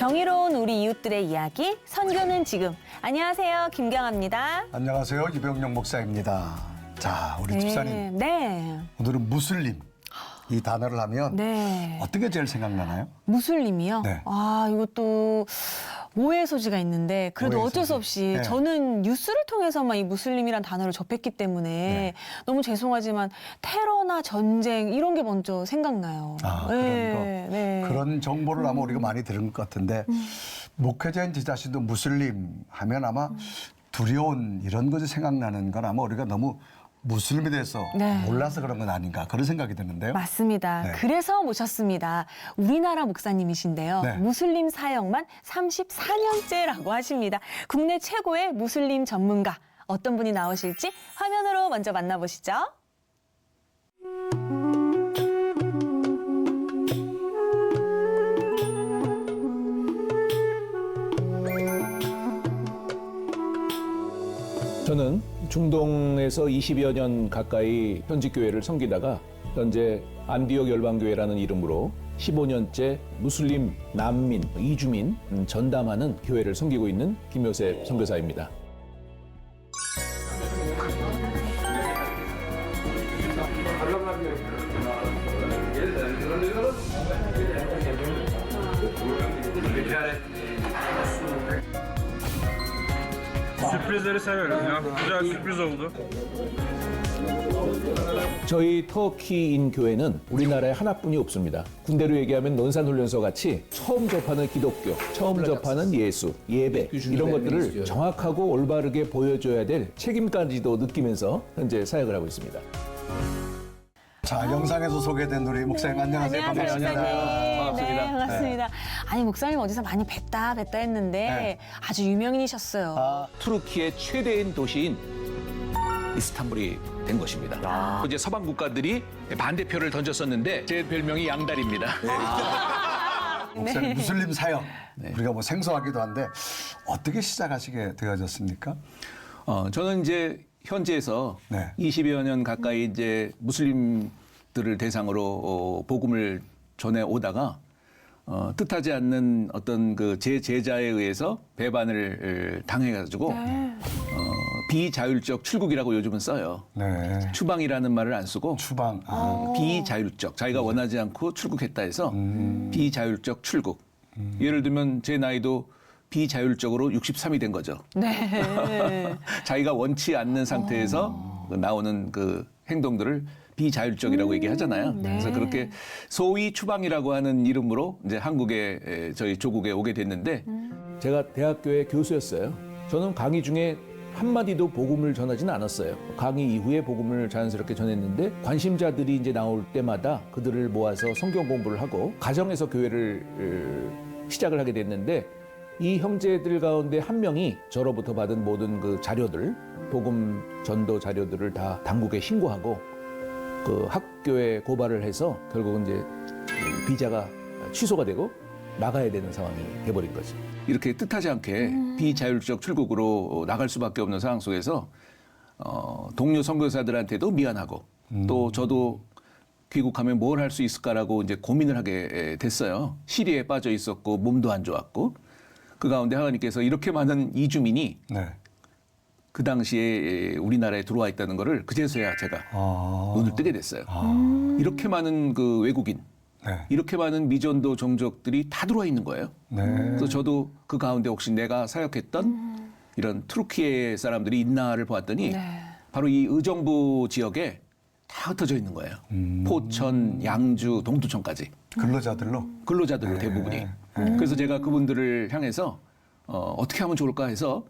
정의로운 우리 이웃들의 이야기, 선교는 지금. 안녕하세요, 김경아입니다. 안녕하세요, 이병용 목사입니다. 자, 우리 집사님. 네. 오늘은 무슬림 이 단어를 하면 네. 어떻게 제일 생각나나요? 무슬림이요? 네. 아, 이것도 오해의 소지가 있는데 그래도 오해의 어쩔 수 소지. 없이 네. 저는 뉴스를 통해서만 이 무슬림이란 단어를 접했기 때문에 네. 너무 죄송하지만 테러나 전쟁 이런 게 먼저 생각나요. 아, 네. 그런 정보를 아마 우리가 많이 들은 것 같은데 목회자인 지 자신도 무슬림 하면 아마 두려운 이런 것이 생각나는 건 아마 우리가 너무 무슬림에 대해서 네. 몰라서 그런 건 아닌가 그런 생각이 드는데요. 맞습니다. 네. 그래서 모셨습니다. 우리나라 목사님이신데요. 네. 무슬림 사역만 34년째라고 하십니다. 국내 최고의 무슬림 전문가. 어떤 분이 나오실지 화면으로 먼저 만나보시죠. 저는 중동에서 20여 년 가까이 현지 교회를 섬기다가 현재 안디옥 열방교회라는 이름으로 15년째 무슬림 난민, 이주민 전담하는 교회를 섬기고 있는 김요셉 선교사입니다. Sürprizleri severim ya. Güzel sürpriz oldu. 저희 터키인 교회는 우리나라에 하나뿐이 없습니다. 군대로 얘기하면 논산훈련소 같이 처음 접하는 기독교, 처음 접하는 예수, 예배 이런 것들을 정확하고 올바르게 보여줘야 될 책임까지도 느끼면서 현재 사역을 하고 있습니다. 자, 영상에서 소개된 우리 목사님 안녕하세요. 안녕하세요, 목사님. 반갑습니다. 네, 반갑습니다. 아니, 목사님 어디서 많이 뵀다 했는데 네. 아주 유명인이셨어요. 아, 투르키의 최대인 도시인 이스탄불이 된 것입니다. 이제 서방 국가들이 반대표를 던졌었는데 제 별명이 양다리입니다. 목사님 무슬림 사역 우리가 뭐 생소하기도 한데 어떻게 시작하시게 되어졌습니까? 저는 이제 현지에서 네. 20여 년 가까이 이제 무슬림들을 대상으로 복음을 전해 오다가 뜻하지 않는 어떤 그 제 제자에 의해서 배반을 당해가지고 비자율적 출국이라고 요즘은 써요. 네. 추방이라는 말을 안 쓰고 추방. 비자율적 자기가 원하지 않고 출국했다 해서 비자율적 출국. 예를 들면 제 나이도 비자율적으로 63이 된 거죠. 네. 자기가 원치 않는 상태에서 나오는 그 행동들을 비자율적이라고 얘기하잖아요. 그래서 그렇게 소위 추방이라고 하는 이름으로 이제 한국에 저희 조국에 오게 됐는데 제가 대학교의 교수였어요. 저는 강의 중에 한마디도 복음을 전하지는 않았어요. 강의 이후에 복음을 자연스럽게 전했는데 관심자들이 이제 나올 때마다 그들을 모아서 성경 공부를 하고 가정에서 교회를 시작을 하게 됐는데 이 형제들 가운데 한 명이 저로부터 받은 모든 그 자료들, 복음 전도 자료들을 다 당국에 신고하고 그 학교에 고발을 해서 결국은 이제 비자가 취소가 되고 나가야 되는 상황이 돼버린 거죠. 이렇게 뜻하지 않게 비자율적 출국으로 나갈 수밖에 없는 상황 속에서 동료 선교사들한테도 미안하고 또 저도 귀국하면 뭘 할 수 있을까라고 이제 고민을 하게 됐어요. 시리에 빠져 있었고 몸도 안 좋았고 그 가운데 하나님께서 이렇게 많은 이주민이 네. 그 당시에 우리나라에 들어와 있다는 거를 그제서야 제가 눈을 뜨게 됐어요. 이렇게 많은 그 외국인, 네. 이렇게 많은 미전도 종족들이 다 들어와 있는 거예요. 네. 그래서 저도 그 가운데 혹시 내가 사역했던 이런 투르키의 사람들이 있나를 보았더니 바로 이 의정부 지역에 다 흩어져 있는 거예요. 포천, 양주, 동두천까지. 근로자들로. 근로자들 대부분이. 그래서 제가 그분들을 향해서 어떻게 하면 좋을까 해서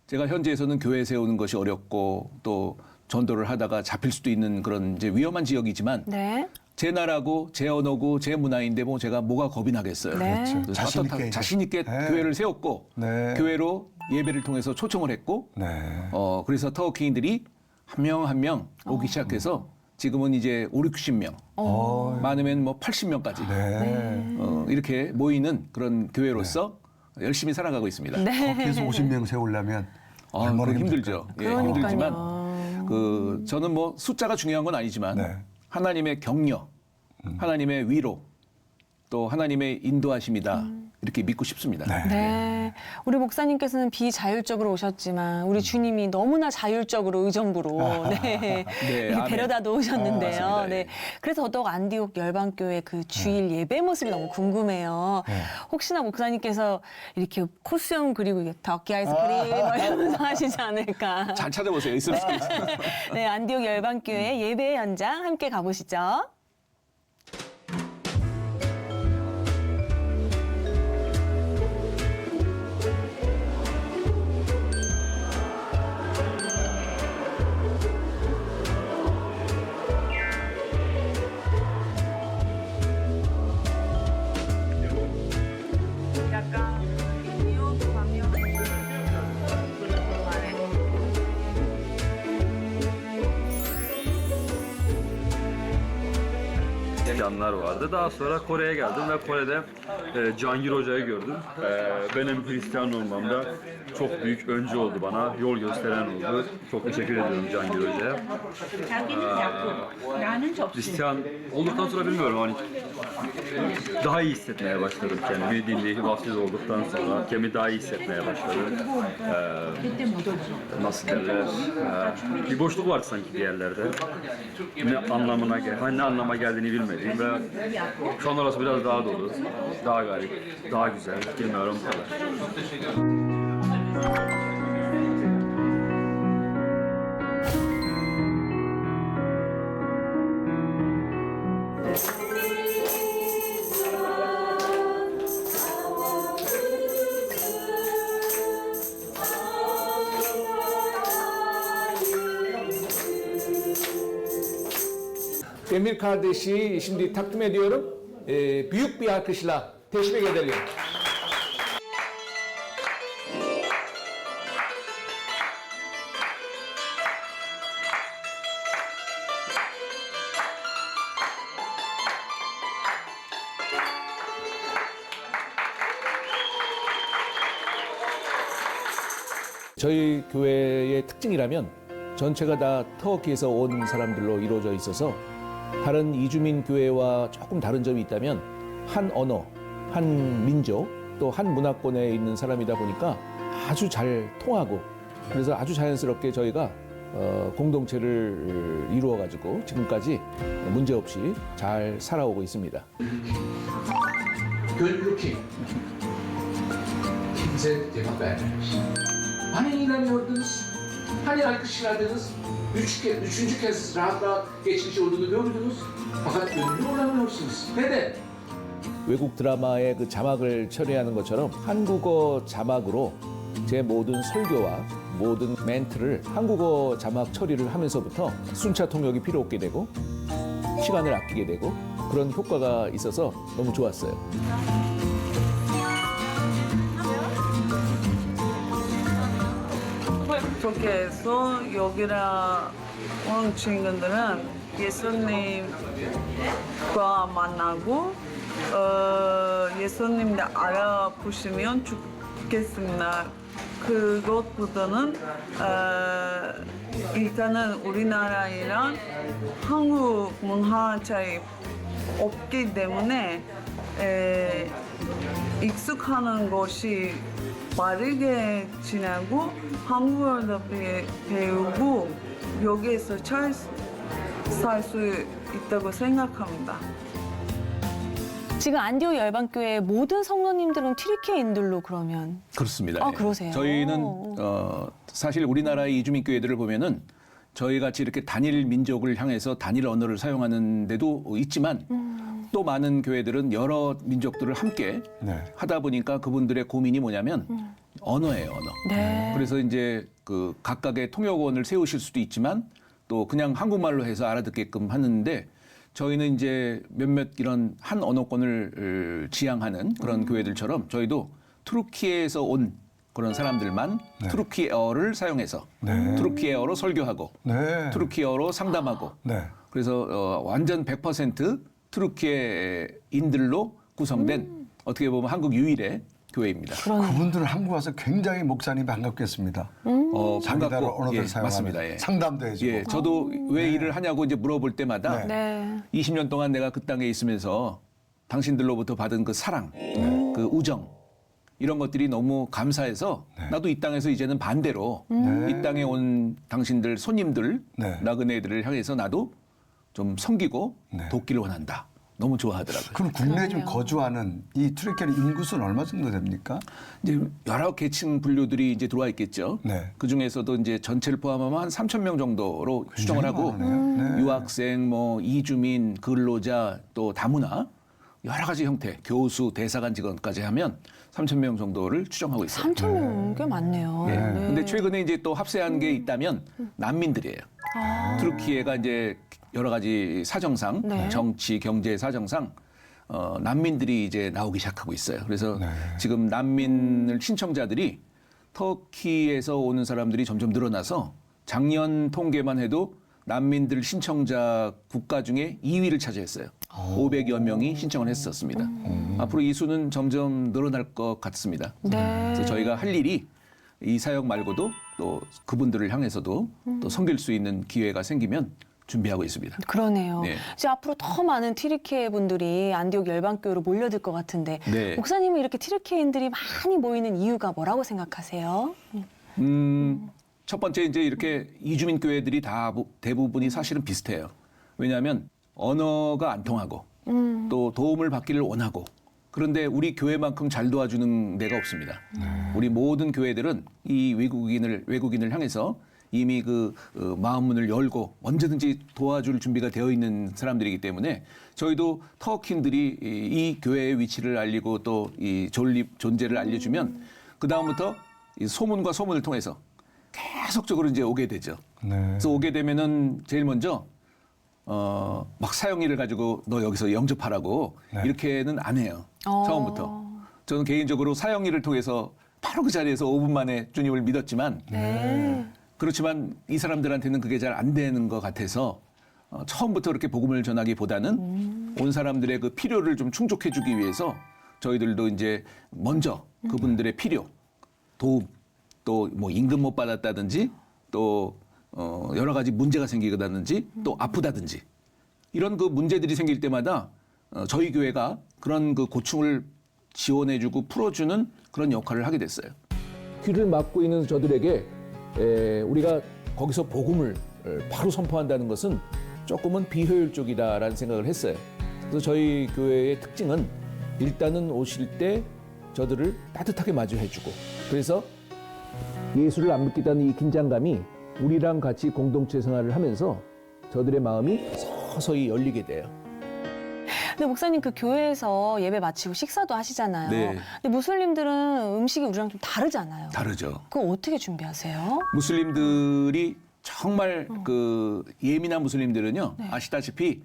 제가 현지에서는 교회 세우는 것이 어렵고 또 전도를 하다가 잡힐 수도 있는 그런 이제 위험한 지역이지만 네. 제 나라고 제 언어고 제 문화인데 뭐 제가 뭐가 겁이 나겠어요. 네. 그렇죠. 자신 있게. 자신 있게 네. 교회를 세웠고 네. 교회로 예배를 통해서 초청을 했고 네. 그래서 터키인들이 한 명 한 명 오기 시작해서 지금은 이제 5, 60명 많으면 뭐 80명까지 네. 이렇게 모이는 그런 교회로서 열심히 살아가고 있습니다. 터키에서 50명 세우려면 얼마나 그거 힘들죠. 예, 그러니까요. 힘들지만 저는 뭐 숫자가 중요한 건 아니지만 네. 하나님의 격려, 하나님의 위로, 또 하나님의 인도하심이다. 이렇게 믿고 싶습니다. 네. 우리 목사님께서는 비자율적으로 오셨지만 우리 주님이 너무나 자율적으로 의정부로 네. 이렇게 아멘. 데려다 놓으셨는데요. 맞습니다. 네. 예. 그래서 더더욱 안디옥 열방교회 그 주일 예배 모습이 너무 궁금해요. 혹시나 목사님께서 이렇게 코수염 그리고 이게 덕기 아이스크림 뭐 이러면서 하시지 않을까. 잘 찾아보세요. 있을 수도 있어요. 네, 안디옥 열방교회 예배 현장 함께 가보시죠. 약간 이웃 방역 yanlar vardı. Daha sonra Kore'ye geldim ve Kore'de Cangir Hoca'yı gördüm. Benim Hristiyan olmamda çok büyük öncü oldu bana. Yol gösteren oldu. Çok teşekkür ediyorum Cangir Hoca'ya. 자기는 약국, 나는 접시. Hristiyan olduktan sonra bilmiyorum hani daha iyi hissetmeye başladım kendimi. Dinleyip vaftiz olduktan sonra kendimi daha iyi hissetmeye başladım. 그때 못 오지. Nasıl derler? Bir boşluk vardı sanki bir yerlerde. Ne anlama geldiğini bilmediğim ve şu an orası biraz daha dolu, daha garip, daha güzel. Bilmiyorum bu kadar. Emir kardeşi şimdi takdim ediyorum. Büyük bir alkışla teşvik edelim. 저희 교회의 특징이라면 전체가 다 터키에서 온 사람들로 이루어져 있어서 다른 이주민 교회와 조금 다른 점이 있다면 한 언어, 한 민족, 또 한 문화권에 있는 사람이다 보니까 아주 잘 통하고 그래서 아주 자연스럽게 저희가 공동체를 이루어가지고 지금까지 문제없이 잘 살아오고 있습니다. Gönüllü kimse cevap vermemiş. Hani inanıyordunuz? Hani alkışlardınız? Üçüncü kez rahat rahat geçmiş olduğunu gördünüz. Fakat gönüllü olamıyorsunuz. Neden? 외국 드라마의 그 자막을 처리하는 것처럼 한국어 자막으로 제 모든 설교와 모든 멘트를 한국어 자막 처리를 하면서부터 순차 통역이 필요 없게 되고 시간을 아끼게 되고 그런 효과가 있어서 너무 좋았어요. 그래서 여기라 온 친구들은 예수님과 만나고 예수님을 알아보시면 좋겠습니다. 그것보다는 일단은 우리나라랑 한국 문화 차이 없기 때문에 익숙하는 것이 빠르게 지나고 한국어도 배우고 여기에서 잘 살 수 있다고 생각합니다. 지금 안디옥 열방교회 모든 성도님들은 튀르키예인들로 그러면 그렇습니다. 아, 예. 그러세요? 저희는 사실 우리나라의 이주민 교회들을 보면은 저희 같이 이렇게 단일 민족을 향해서 단일 언어를 사용하는 데도 있지만 또 많은 교회들은 여러 민족들을 함께 네. 하다 보니까 그분들의 고민이 뭐냐면 언어예요, 언어. 네. 그래서 이제 그 각각의 통역원을 세우실 수도 있지만 또 그냥 한국말로 해서 알아듣게끔 하는데 저희는 이제 몇몇 이런 한 언어권을 지향하는 그런 교회들처럼 저희도 투르키에서 온 그런 사람들만 네. 투르키어를 사용해서 네. 투르키어로 설교하고 네. 투르키어로 상담하고 네. 그래서 완전 100% 투르키예인들로 구성된 어떻게 보면 한국 유일의 교회입니다. 그분들은 한국 와서 굉장히 목사님 반갑겠습니다. 자기 나라 언어들 예, 사용하는 맞습니다. 예. 상담도 해주고. 예, 저도 왜 일을 하냐고 이제 물어볼 때마다 네. 네. 20년 동안 내가 그 땅에 있으면서 당신들로부터 받은 그 사랑, 그 우정 이런 것들이 너무 감사해서 나도 이 땅에서 이제는 반대로 이 땅에 온 당신들 손님들 네. 나그네들을 향해서 나도 좀 섬기고 돕기를 원한다. 너무 좋아하더라고요. 그럼 국내에 좀 거주하는 이 트리키아는 인구수는 얼마 정도 됩니까? 이제 여러 계층 분류들이 이제 들어와 있겠죠. 네. 그 중에서도 이제 전체를 포함하면 한 3천 명 정도로 추정을 하고 많으네요. 네. 유학생, 뭐 이주민, 근로자, 또 다문화 여러 가지 형태, 교수, 대사관 직원까지 하면 3천 명 정도를 추정하고 있어요. 3천 명 꽤 많네요. 예. 네. 근데 최근에 이제 또 합세한 게 있다면 난민들이에요. 트루키에가 이제 여러 가지 사정상, 네. 정치, 경제 사정상 난민들이 이제 나오기 시작하고 있어요. 그래서 지금 난민을 신청자들이 터키에서 오는 사람들이 점점 늘어나서 작년 통계만 해도 난민들 신청자 국가 중에 2위를 차지했어요. 500여 명이 신청을 했었습니다. 앞으로 이 수는 점점 늘어날 것 같습니다. 네. 그래서 저희가 할 일이 이 사역 말고도 또 그분들을 향해서도 또 섬길 수 있는 기회가 생기면 준비하고 있습니다. 그러네요. 네. 이제 앞으로 더 많은 티르키예 분들이 안디옥 열방교회로 몰려들 것 같은데 네. 목사님은 이렇게 티르키예인들이 많이 모이는 이유가 뭐라고 생각하세요? 첫 번째 이제 이렇게 이주민 교회들이 다 대부분이 사실은 비슷해요. 왜냐하면 언어가 안 통하고 또 도움을 받기를 원하고 그런데 우리 교회만큼 잘 도와주는 데가 없습니다. 우리 모든 교회들은 이 외국인을 향해서 이미 그 마음문을 열고 언제든지 도와줄 준비가 되어 있는 사람들이기 때문에 저희도 터키인들이 이 교회의 위치를 알리고 또 이 존재를 알려주면 그 다음부터 이 소문과 소문을 통해서 계속적으로 이제 오게 되죠. 그래서 오게 되면은 제일 먼저 막 사형일을 가지고 너 여기서 영접하라고 이렇게는 안 해요. 처음부터. 저는 개인적으로 사형일을 통해서 바로 그 자리에서 5분 만에 주님을 믿었지만 그렇지만 이 사람들한테는 그게 잘 안 되는 것 같아서 처음부터 그렇게 복음을 전하기보다는 온 사람들의 그 필요를 좀 충족해주기 위해서 저희들도 이제 먼저 그분들의 필요, 도움, 또 뭐 임금 못 받았다든지 또 여러 가지 문제가 생기다든지 또 아프다든지 이런 그 문제들이 생길 때마다 저희 교회가 그런 그 고충을 지원해주고 풀어주는 그런 역할을 하게 됐어요. 귀를 막고 있는 저들에게 우리가 거기서 복음을 바로 선포한다는 것은 조금은 비효율적이다라는 생각을 했어요. 그래서 저희 교회의 특징은 일단은 오실 때 저들을 따뜻하게 마주해주고 그래서 예수를 안 믿겠다는 이 긴장감이 우리랑 같이 공동체 생활을 하면서 저들의 마음이 서서히 열리게 돼요. 근데 목사님 그 교회에서 예배 마치고 식사도 하시잖아요. 네. 근데 무슬림들은 음식이 우리랑 좀 다르잖아요. 다르죠. 그거 어떻게 준비하세요? 무슬림들이 정말 그 예민한 무슬림들은요 아시다시피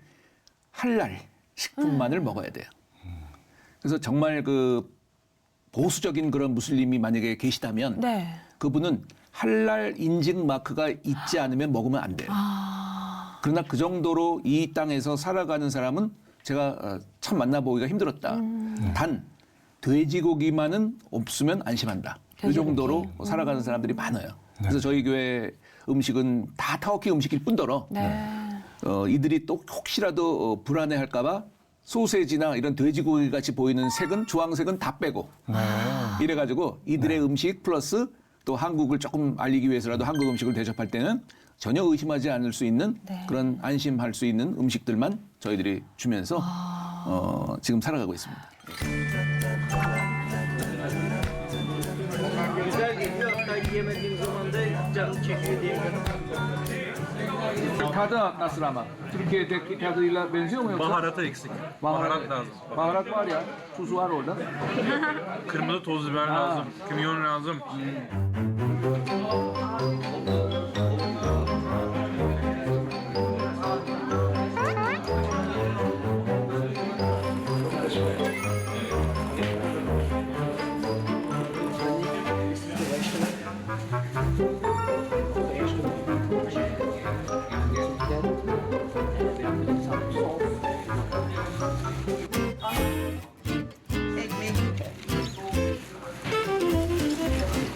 할랄 식품만을 먹어야 돼요. 그래서 정말 그 보수적인 그런 무슬림이 만약에 계시다면 네. 그분은 할랄 인증 마크가 있지 않으면 먹으면 안 돼요. 그러나 그 정도로 이 땅에서 살아가는 사람은 제가 참 만나보기가 힘들었다. 단 돼지고기만은 없으면 안심한다. 그 정도로 살아가는 사람들이 많아요. 그래서 저희 교회 음식은 다 터키 음식일 뿐더러 이들이 또 혹시라도 불안해할까 봐 소세지나 이런 돼지고기 같이 보이는 색은 주황색은 다 빼고 이래가지고 이들의 음식 플러스 또 한국을 조금 알리기 위해서라도 한국 음식을 대접할 때는 전혀 의심하지 않을 수 있는 그런 안심할 수 있는 음식들만 저희들이 주면서 지금 살아가고 있습니다. Tadı nasıl ama? Türkiye'deki tadıyla benziyor mu yoksa? Baharatı eksik. Baharat lazım. Baharat var ya, tuz var orada. Kırmızı toz biber lazım. Kimyon lazım.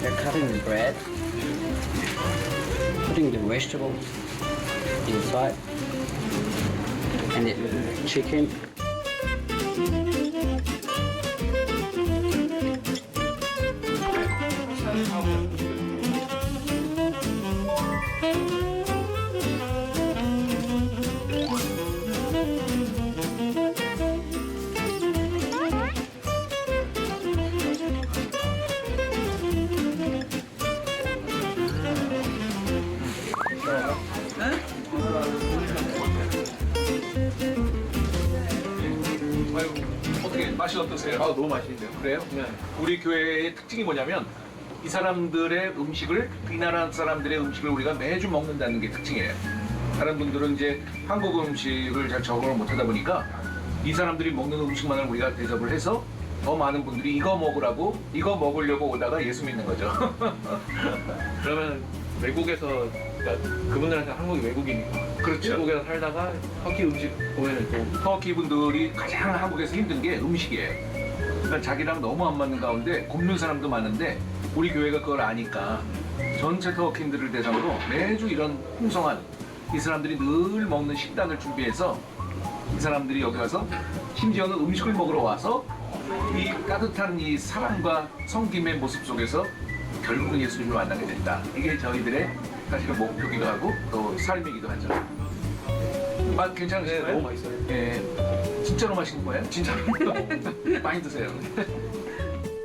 They're cutting the bread, putting the vegetables inside, and the chicken. 어떻게 맛이 어떠세요? 아, 너무 맛있는데요. 그래요? 네. 우리 교회의 특징이 뭐냐면 이 사람들의 음식을, 이 나라 사람들의 음식을 우리가 매주 먹는다는 게 특징이에요. 다른 분들은 이제 한국 음식을 잘 적응을 못하다 보니까 이 사람들이 먹는 음식만을 우리가 대접을 해서 더 많은 분들이 이거 먹으라고, 이거 먹으려고 오다가 예수 믿는 거죠. 그러면 외국에서, 그러니까 그분들한테 한국이 외국이니까. 그렇죠. 외국에서 살다가 터키 음식 보면은 또 터키 분들이 가장 한국에서 힘든 게 음식이에요. 그러니까 자기랑 너무 안 맞는 가운데 굶는 사람도 많은데 우리 교회가 그걸 아니까 전체 터키인들을 대상으로 매주 이런 풍성한 이 사람들이 늘 먹는 식단을 준비해서 이 사람들이 여기 와서 심지어는 음식을 먹으러 와서 이 따뜻한 이 사랑과 섬김의 모습 속에서 결국은 예수님을 만나게 된다. 이게 저희들의 사실은 목표기도 하고 또 삶이기도 하죠. 맛 괜찮으세요? 네, 너무 맛있어요. 예, 진짜로 맛있는 거예요? 진짜로. 많이 드세요.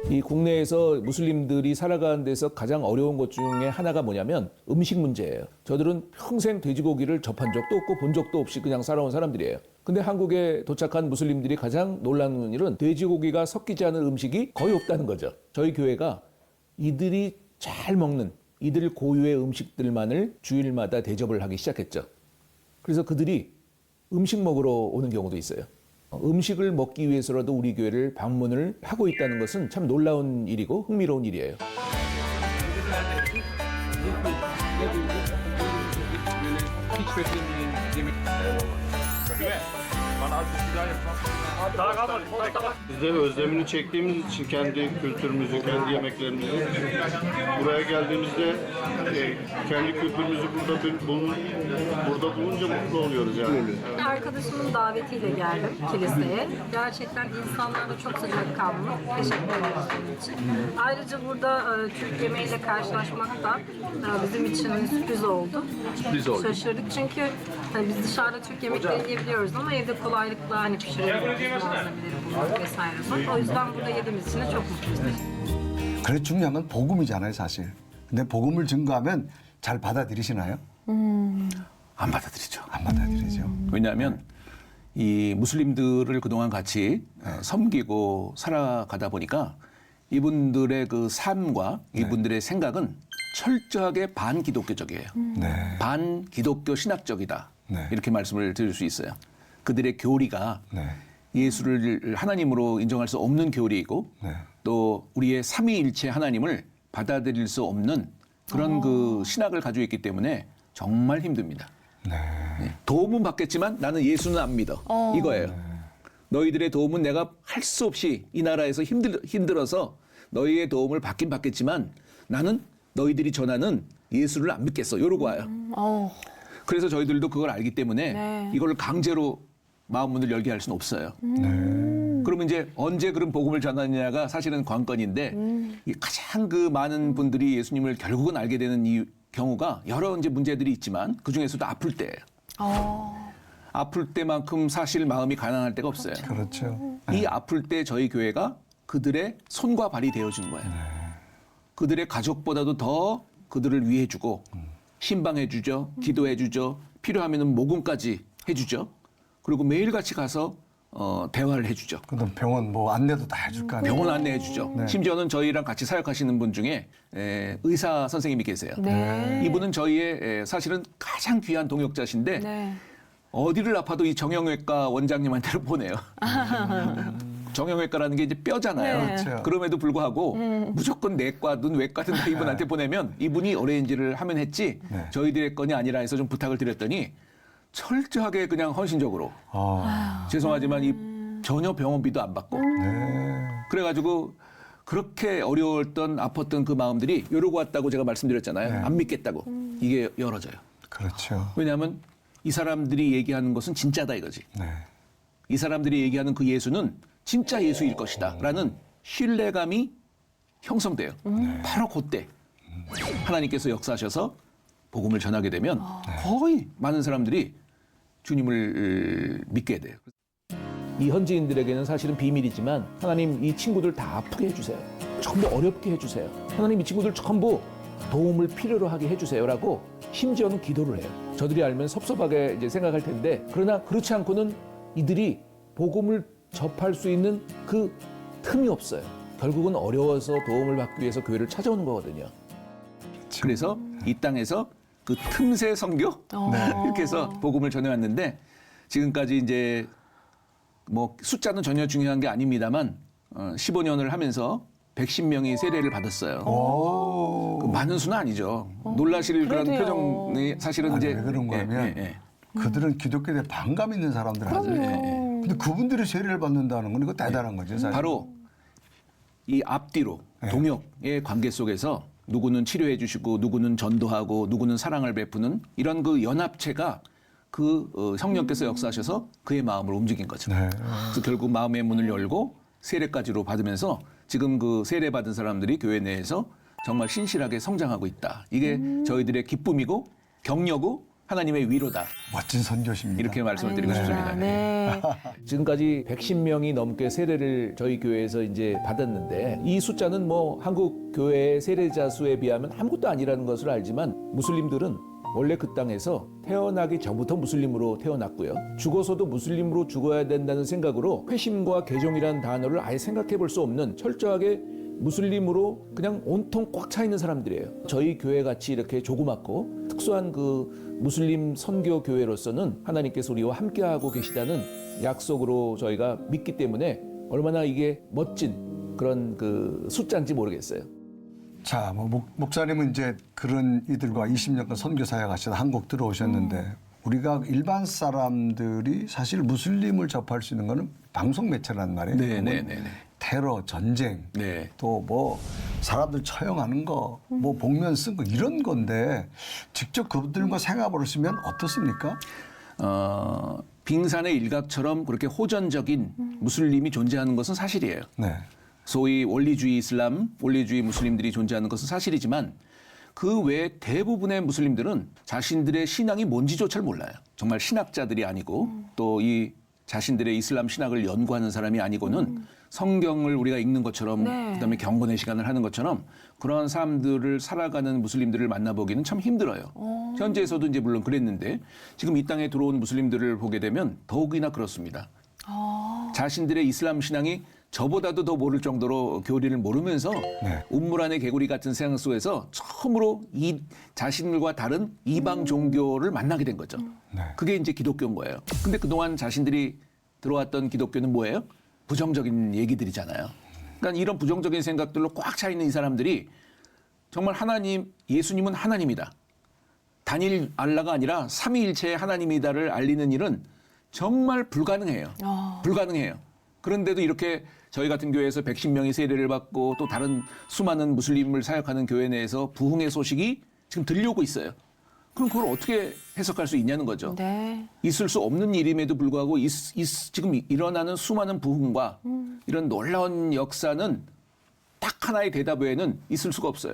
이 국내에서 무슬림들이 살아가는 데서 가장 어려운 것 중에 하나가 뭐냐면 음식 문제예요. 저들은 평생 돼지고기를 접한 적도 없고 본 적도 없이 그냥 살아온 사람들이에요. 근데 한국에 도착한 무슬림들이 가장 놀라는 일은 돼지고기가 섞이지 않은 음식이 거의 없다는 거죠. 저희 교회가 이들이 잘 먹는 이들 고유의 음식들만을 주일마다 대접을 하기 시작했죠. 그래서 그들이 음식 먹으러 오는 경우도 있어요. 음식을 먹기 위해서라도 우리 교회를 방문을 하고 있다는 것은 참 놀라운 일이고 흥미로운 일이에요. Biz de özlemini çektiğimiz için kendi kültürümüzü, kendi yemeklerimizi buraya geldiğimizde kendi kültürümüzü burada bulunca mutlu oluyoruz yani. Arkadaşımın davetiyle geldim kiliseye. Gerçekten insanlar da çok sıcakkanlı. Teşekkür ediyoruz bunun için. Ayrıca burada Türk yemeğiyle karşılaşmak da bizim için sürpriz oldu. Sürpriz oldu. Şaşırdık çünkü biz dışarıda Türk yemekleri yiyebiliyoruz ama evde kolaylıkla hani pişirebiliyoruz, malzemeleri bulup vesaire. O yüzden burada yediğimiz için de çok mutluyuz. 그래 중요한 건 복음이잖아요, 사실. 근데 복음을 증거하면 잘 받아들이시나요? 안 받아들이죠. 안 받아들이죠. 왜냐하면 이 무슬림들을 그동안 같이 섬기고 살아가다 보니까 이분들의 그 삶과 이분들의 생각은 철저하게 반기독교적이에요. 네. 반기독교 신학적이다. 네. 이렇게 말씀을 드릴 수 있어요. 그들의 교리가 네. 예수를 하나님으로 인정할 수 없는 교리이고 네. 또 우리의 삼위일체 하나님을 받아들일 수 없는 그런 그 신학을 가지고 있기 때문에 정말 힘듭니다. 네. 네. 도움은 받겠지만 나는 예수는 안 믿어. 이거예요. 너희들의 도움은 내가 할 수 없이 이 나라에서 힘들어서 너희의 도움을 받긴 받겠지만 나는 너희들이 전하는 예수를 안 믿겠어. 이러고 와요. 그래서 저희들도 그걸 알기 때문에 네. 이걸 강제로 마음 문을 열게 할 수는 없어요. 그러면 이제 언제 그런 복음을 전하느냐가 사실은 관건인데 이 가장 그 많은 분들이 예수님을 결국은 알게 되는 이 경우가 여러 이제 문제들이 있지만 그 중에서도 아플 때예요. 아플 때만큼 사실 마음이 가난할 때가 없어요. 그렇죠. 이 아플 때 저희 교회가 그들의 손과 발이 되어주는 거예요. 그들의 가족보다도 더 그들을 위해주고 신방해주죠. 기도해주죠. 필요하면 모금까지 해주죠. 그리고 매일같이 가서 대화를 해주죠. 그럼 병원 뭐 안내도 다 해줄 거 아니에요? 병원 안내해주죠. 네. 심지어는 저희랑 같이 사역하시는 분 중에 의사 선생님이 계세요. 네. 이분은 저희의 사실은 가장 귀한 동역자신데 네. 어디를 아파도 이 정형외과 원장님한테로 보내요. 정형외과라는 게 이제 뼈잖아요. 네. 그렇죠. 그럼에도 불구하고 무조건 내과든 외과든 다 이분한테 보내면 이분이 어레인지를 하면 했지 네. 저희들의 건이 아니라 해서 좀 부탁을 드렸더니 철저하게 그냥 헌신적으로 죄송하지만 이 전혀 병원비도 안 받고 네. 그래가지고 그렇게 어려웠던 아팠던 그 마음들이 이러고 왔다고 제가 말씀드렸잖아요. 네. 안 믿겠다고. 이게 열어져요. 그렇죠. 왜냐하면 이 사람들이 얘기하는 것은 진짜다 이거지. 네. 이 사람들이 얘기하는 그 예수는 진짜 예수일 것이다 라는 신뢰감이 형성돼요. 바로 그때 하나님께서 역사하셔서 복음을 전하게 되면 거의 많은 사람들이 주님을 믿게 돼요. 이 현지인들에게는 사실은 비밀이지만 하나님 이 친구들 다 아프게 해주세요. 전부 어렵게 해주세요. 하나님 이 친구들 전부 도움을 필요로 하게 해주세요라고 심지어는 기도를 해요. 저들이 알면 섭섭하게 이제 생각할 텐데 그러나 그렇지 않고는 이들이 복음을 접할 수 있는 그 틈이 없어요. 결국은 어려워서 도움을 받기 위해서 교회를 찾아오는 거거든요. 그래서 이 땅에서 그 틈새 선교 이렇게 해서 복음을 전해왔는데 지금까지 이제 뭐 숫자는 전혀 중요한 게 아닙니다만 15년을 하면서 110명이 세례를 받았어요. 그 많은 수는 아니죠. 놀라실 그런 그래도요. 표정이 사실은 아니, 이제 왜 그런 거냐면 그들은 기독교에 대해 반감 있는 사람들 아니에요. 근데 그분들이 세례를 받는다는 건 이거 대단한 거죠. 사실. 바로 이 앞뒤로 동역의 관계 속에서 누구는 치료해 주시고 누구는 전도하고 누구는 사랑을 베푸는 이런 그 연합체가 그 성령께서 역사하셔서 그의 마음을 움직인 거죠. 네. 그래서 결국 마음의 문을 열고 세례까지로 받으면서 지금 그 세례 받은 사람들이 교회 내에서 정말 신실하게 성장하고 있다. 이게 저희들의 기쁨이고 격려고 하나님의 위로다. 멋진 선교십니다. 이렇게 말씀을 드리고 싶습니다. 네. 지금까지 110명이 넘게 세례를 저희 교회에서 이제 받았는데 이 숫자는 뭐 한국 교회의 세례자 수에 비하면 아무것도 아니라는 것을 알지만 무슬림들은 원래 그 땅에서 태어나기 전부터 무슬림으로 태어났고요. 죽어서도 무슬림으로 죽어야 된다는 생각으로 회심과 개종이라는 단어를 아예 생각해 볼 수 없는 철저하게 무슬림으로 그냥 온통 꽉 차 있는 사람들이에요. 저희 교회 같이 이렇게 조그맣고 특수한 그 무슬림 선교 교회로서는 하나님께서 우리와 함께하고 계시다는 약속으로 저희가 믿기 때문에 얼마나 이게 멋진 그런 그 숫자인지 모르겠어요. 자, 뭐 목사님은 이제 그런 이들과 20년간 선교 사역 하시다 한국 들어오셨는데 우리가 일반 사람들이 사실 무슬림을 접할 수 있는 거는 방송 매체란 말이에요. 네. 테러, 전쟁, 네. 또 뭐 사람들 처형하는 거, 뭐 복면 쓴 거 이런 건데 직접 그들과 생각을 하시면 어떻습니까? 빙산의 일각처럼 그렇게 호전적인 무슬림이 존재하는 것은 사실이에요. 네. 소위 원리주의 이슬람, 원리주의 무슬림들이 존재하는 것은 사실이지만 그 외 대부분의 무슬림들은 자신들의 신앙이 뭔지조차 몰라요. 정말 신학자들이 아니고 또 이 자신들의 이슬람 신학을 연구하는 사람이 아니고는 성경을 우리가 읽는 것처럼 그다음에 경건의 시간을 하는 것처럼 그런 사람들을 살아가는 무슬림들을 만나보기는 참 힘들어요. 현지에서도 이제 물론 그랬는데 지금 이 땅에 들어온 무슬림들을 보게 되면 더욱이나 그렇습니다. 자신들의 이슬람 신앙이 저보다도 더 모를 정도로 교리를 모르면서 운물 안의 개구리 같은 세상 속에서 처음으로 이 자신들과 다른 이방 종교를 만나게 된 거죠. 그게 이제 기독교인 거예요. 근데 그동안 자신들이 들어왔던 기독교는 뭐예요? 부정적인 얘기들이잖아요. 그러니까 이런 부정적인 생각들로 꽉 차 있는 이 사람들이 정말 하나님, 예수님은 하나님이다. 단일 알라가 아니라 삼위일체의 하나님이다를 알리는 일은 정말 불가능해요. 불가능해요. 그런데도 이렇게 저희 같은 교회에서 110명이 세례를 받고 또 다른 수많은 무슬림을 사역하는 교회 내에서 부흥의 소식이 지금 들려오고 있어요. 그럼 그걸 어떻게 해석할 수 있냐는 거죠. 네. 있을 수 없는 일임에도 불구하고 지금 일어나는 수많은 부흥과 이런 놀라운 역사는 딱 하나의 대답 외에는 있을 수가 없어요.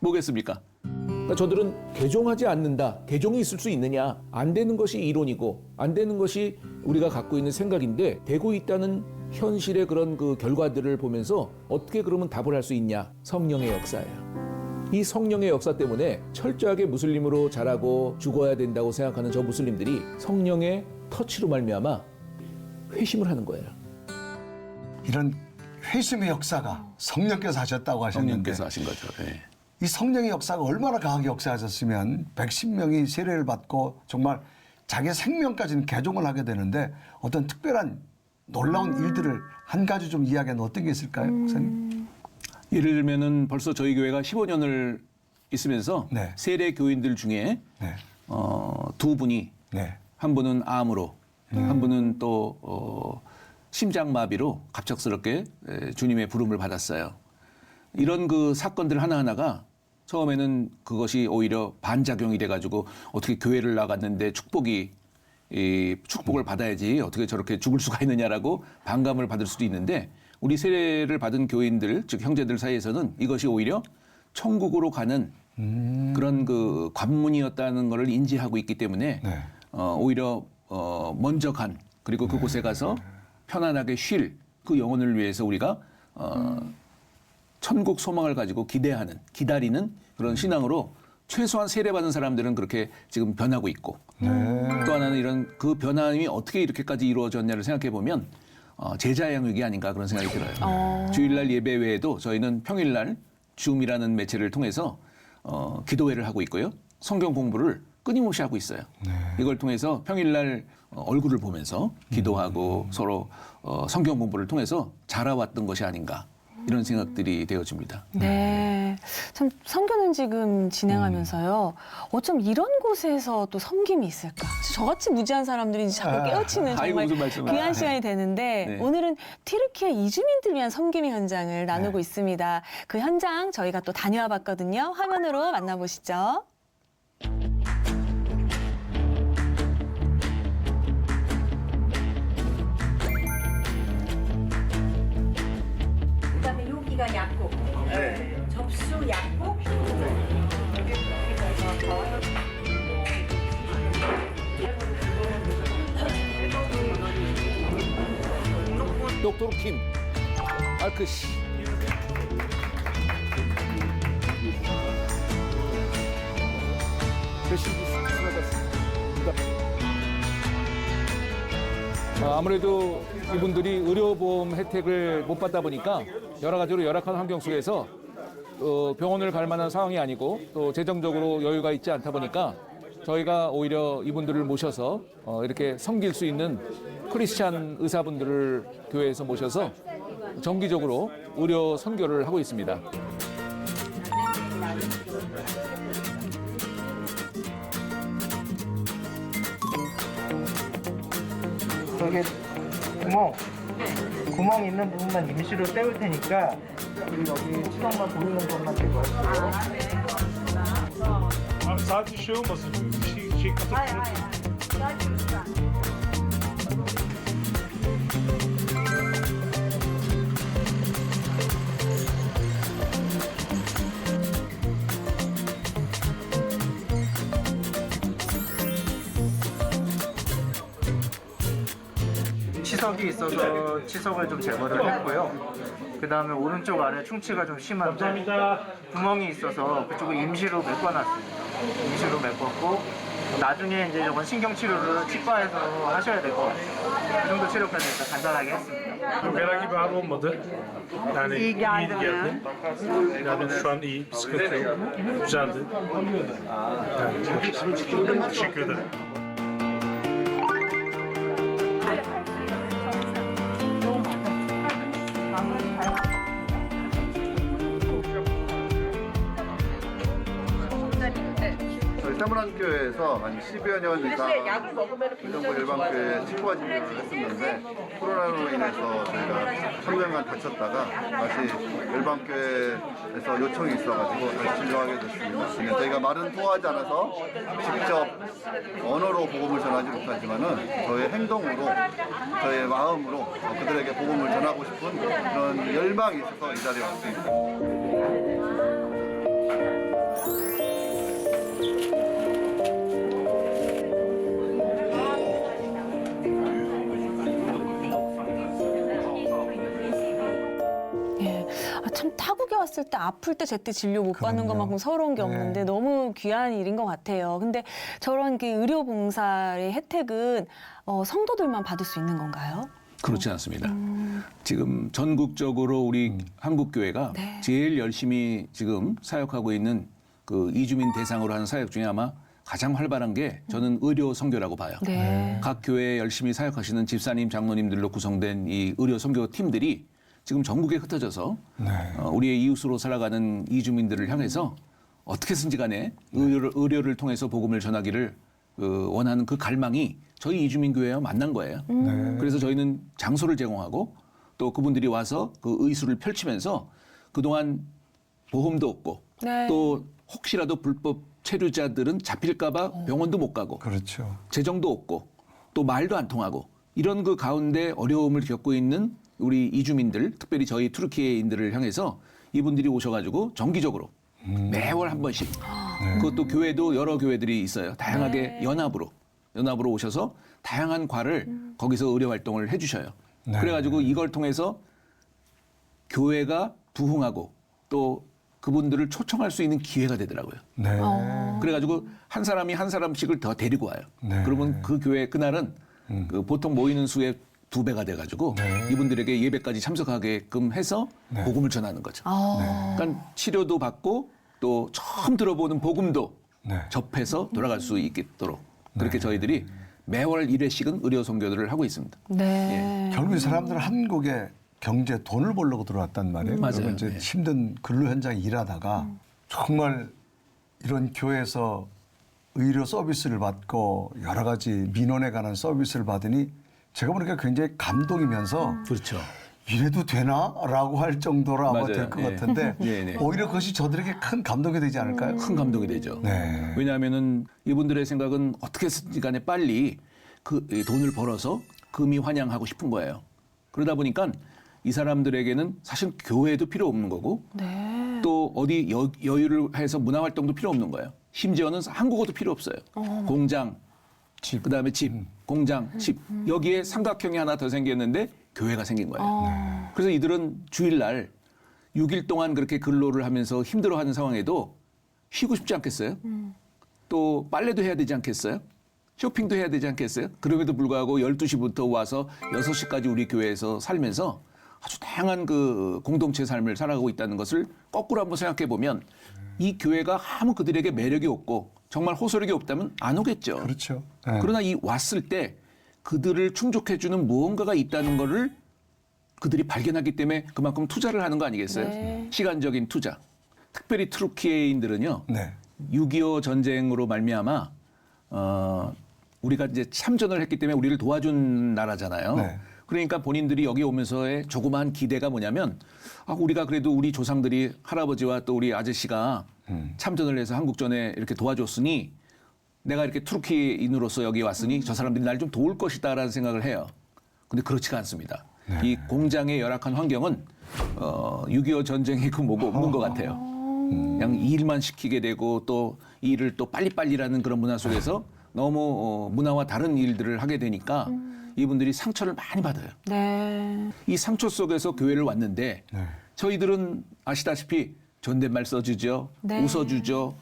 뭐겠습니까? 그러니까 저들은 개종하지 않는다. 개종이 있을 수 있느냐. 안 되는 것이 이론이고 안 되는 것이 우리가 갖고 있는 생각인데 되고 있다는 현실의 그런 그 결과들을 보면서 어떻게 그러면 답을 할 수 있냐. 성령의 역사예요. 이 성령의 역사 때문에 철저하게 무슬림으로 자라고 죽어야 된다고 생각하는 저 무슬림들이 성령의 터치로 말미암아 회심을 하는 거예요. 이런 회심의 역사가 성령께서 하셨다고 하셨는데 성령께서 하신 거죠. 네. 이 성령의 역사가 얼마나 강하게 역사하셨으면 110명이 세례를 받고 정말 자기 생명까지는 개종을 하게 되는데 어떤 특별한 놀라운 일들을 한 가지 좀 이야기하면 어떤 게 있을까요, 목사님? 예를 들면은 벌써 저희 교회가 15년을 있으면서 네. 세례 교인들 중에 네. 두 분이 네. 한 분은 암으로 한 분은 또 심장마비로 갑작스럽게 주님의 부름을 받았어요. 이런 그 사건들 하나하나가 처음에는 그것이 오히려 반작용이 돼가지고 어떻게 교회를 나갔는데 축복을 받아야지 어떻게 저렇게 죽을 수가 있느냐라고 반감을 받을 수도 있는데 우리 세례를 받은 교인들 즉 형제들 사이에서는 이것이 오히려 천국으로 가는 그런 그 관문이었다는 것을 인지하고 있기 때문에 네. 오히려 먼저 간 그리고 그곳에 가서 편안하게 쉴 그 영혼을 위해서 우리가 천국 소망을 가지고 기다리는 그런 신앙으로 최소한 세례받은 사람들은 그렇게 지금 변하고 있고 또 하나는 이런 그 변함이 어떻게 이렇게까지 이루어졌냐를 생각해 보면 제자 양육이 아닌가 그런 생각이 들어요. 주일날 예배 외에도 저희는 평일날 줌이라는 매체를 통해서 기도회를 하고 있고요. 성경 공부를 끊임없이 하고 있어요. 이걸 통해서 평일날 얼굴을 보면서 기도하고 서로 성경 공부를 통해서 자라왔던 것이 아닌가 이런 생각들이 되어집니다. 네. 참 선교는 지금 진행하면서요. 어쩜 이런 곳에서 또 섬김이 있을까? 저같이 무지한 사람들이 자꾸 깨우치는 아이고, 정말 무슨 말씀을. 귀한 시간이 되는데 네. 오늘은 튀르키예 이주민들 위한 섬김의 현장을 나누고 있습니다. 그 현장 저희가 또 다녀와 봤거든요. 화면으로 만나보시죠. 그다음에 여기가 약국, 접수 약국. 독토르 킴 알크시. 아무래도 이분들이 의료보험 혜택을 못 받다 보니까 여러 가지로 열악한 환경 속에서 병원을 갈 만한 상황이 아니고 또 재정적으로 여유가 있지 않다 보니까 저희가 오히려 이분들을 모셔서 이렇게 섬길 수 있는 크리스찬 의사분들을 교회에서 모셔서 정기적으로 의료 선교를 하고 있습니다. 저게 구멍 있는 부분만 임시로 떼울 테니까 우리 여기 치석만 보이는 것만 대고 할게요. Sadece şey olmasın. Şey 치석이 있어서 치석을 좀 제거를 했고요. 그 다음에 오른쪽 아래 충치가 좀 심한데 구멍이 있어서 그쪽을 임시로 메꿔놨습니다. 임시로 메꿨고 나중에 이제 이건 신경 치료를 치과에서 하셔야 될 것 같아요. 그 정도 치료까지 일단 간단하게 했습니다. herhangi bir ağrı olmadı. Yani iyi geldi. Yani şu an iyi, bir sıkıntı yok. Güzeldi. Yani, teşekkür ederim. 저희 세문안교회에서 한 10여 년 이상 의정부 일반교회 치과 진료를 했었는데 코로나로 인해서 저희가 3년간 다쳤다가 다시 일반교회에서 요청이 있어가지고 다시 진료하게 됐습니다. 근데 저희가 말은 통하지 않아서 직접 언어로 복음을 전하지 못하지만은 저의 행동으로 저의 마음으로 그들에게 복음을 전하고 싶은 그런 열망이 있어서 이 자리에 왔습니다. 참 타국에 왔을 때 아플 때 제때 진료 못 받는 그럼요. 것만큼 서러운 게 없는데 너무 귀한 일인 것 같아요. 근데 저런 그 의료봉사의 혜택은 성도들만 받을 수 있는 건가요? 그렇지 않습니다. 지금 전국적으로 우리 한국교회가 네. 제일 열심히 지금 사역하고 있는 그 이주민 대상으로 하는 사역 중에 아마 가장 활발한 게 저는 의료 선교라고 봐요. 네. 각 교회에 열심히 사역하시는 집사님, 장로님들로 구성된 이 의료 선교 팀들이 지금 전국에 흩어져서 우리의 이웃으로 살아가는 이주민들을 향해서 어떻게든지 간에 의료를 통해서 복음을 전하기를 원하는 그 갈망이 저희 이주민 교회와 만난 거예요. 그래서 저희는 장소를 제공하고 또 그분들이 와서 그 의술을 펼치면서 그동안 보험도 없고 네. 또 혹시라도 불법 체류자들은 잡힐까봐 병원도 못 가고 그렇죠. 재정도 없고 또 말도 안 통하고 이런 그 가운데 어려움을 겪고 있는 우리 이주민들, 특별히 저희 투르키예인들을 향해서 이분들이 오셔가지고 정기적으로 매월 한 번씩 그것도 교회도 여러 교회들이 있어요. 다양하게 연합으로 오셔서 다양한 과를 거기서 의료 활동을 해주셔요. 그래가지고 이걸 통해서 교회가 부흥하고 또 그분들을 초청할 수 있는 기회가 되더라고요. 그래가지고 한 사람이 한 사람씩을 더 데리고 와요. 그러면 그 교회 그날은 그 보통 모이는 수의 2배가 돼가지고 이분들에게 예배까지 참석하게끔 해서 복음을 전하는 거죠. 그러니까 치료도 받고 또 처음 들어보는 복음도 접해서 돌아갈 수 있도록 그렇게 저희들이 매월 1회씩은 의료 선교들을 하고 있습니다. 네. 결국 이 사람들은 한국에 경제 돈을 벌려고 들어왔단 말이에요. 맞아요. 그러면 이제 네. 힘든 근로 현장에 일하다가 정말 이런 교회에서 의료 서비스를 받고 여러 가지 민원에 관한 서비스를 받으니 제가 보니까 굉장히 감동이면서 그렇죠. 이래도 되나라고 할 정도로 아마 맞아요. 될 것 예. 같은데 예, 네. 오히려 그것이 저들에게 큰 감동이 되지 않을까요? 큰 감동이 되죠. 네. 왜냐하면은 이분들의 생각은 어떻게든지 간에 빨리 이 돈을 벌어서 금이 환영하고 싶은 거예요. 그러다 보니까 이 사람들에게는 사실 교회도 필요 없는 거고 또 어디 여유를 해서 문화 활동도 필요 없는 거예요. 심지어는 한국어도 필요 없어요. 공장, 그다음에 집, 공장, 집. 여기에 삼각형이 하나 더 생겼는데 교회가 생긴 거예요. 그래서 이들은 주일날 6일 동안 그렇게 근로를 하면서 힘들어하는 상황에도 쉬고 싶지 않겠어요? 또 빨래도 해야 되지 않겠어요? 쇼핑도 해야 되지 않겠어요? 그럼에도 불구하고 12시부터 와서 6시까지 우리 교회에서 살면서 아주 다양한 그 공동체 삶을 살아가고 있다는 것을 거꾸로 한번 생각해 보면 이 교회가 아무 그들에게 매력이 없고 정말 호소력이 없다면 안 오겠죠. 그렇죠. 그러나 이 왔을 때 그들을 충족해주는 무언가가 있다는 거를 그들이 발견하기 때문에 그만큼 투자를 하는 거 아니겠어요? 시간적인 투자. 특별히 투르키예인들은요. 6.25 전쟁으로 말미암아 우리가 이제 참전을 했기 때문에 우리를 도와준 나라잖아요. 그러니까 본인들이 여기 오면서의 조그마한 기대가 뭐냐면 우리가 그래도 우리 조상들이 할아버지와 또 우리 아저씨가 참전을 해서 한국전에 이렇게 도와줬으니 내가 이렇게 투르키인으로서 여기 왔으니 저 사람들이 날 좀 도울 것이다라는 생각을 해요. 근데 그렇지가 않습니다. 이 공장의 열악한 환경은 6.25 전쟁이 그 뭐고 없는 것 같아요. 그냥 일만 시키게 되고 또 일을 또 빨리빨리라는 그런 문화 속에서 너무 문화와 다른 일들을 하게 되니까 이분들이 상처를 많이 받아요. 이 상처 속에서 교회를 왔는데 저희들은 아시다시피 존댓말 써주죠. 웃어주죠.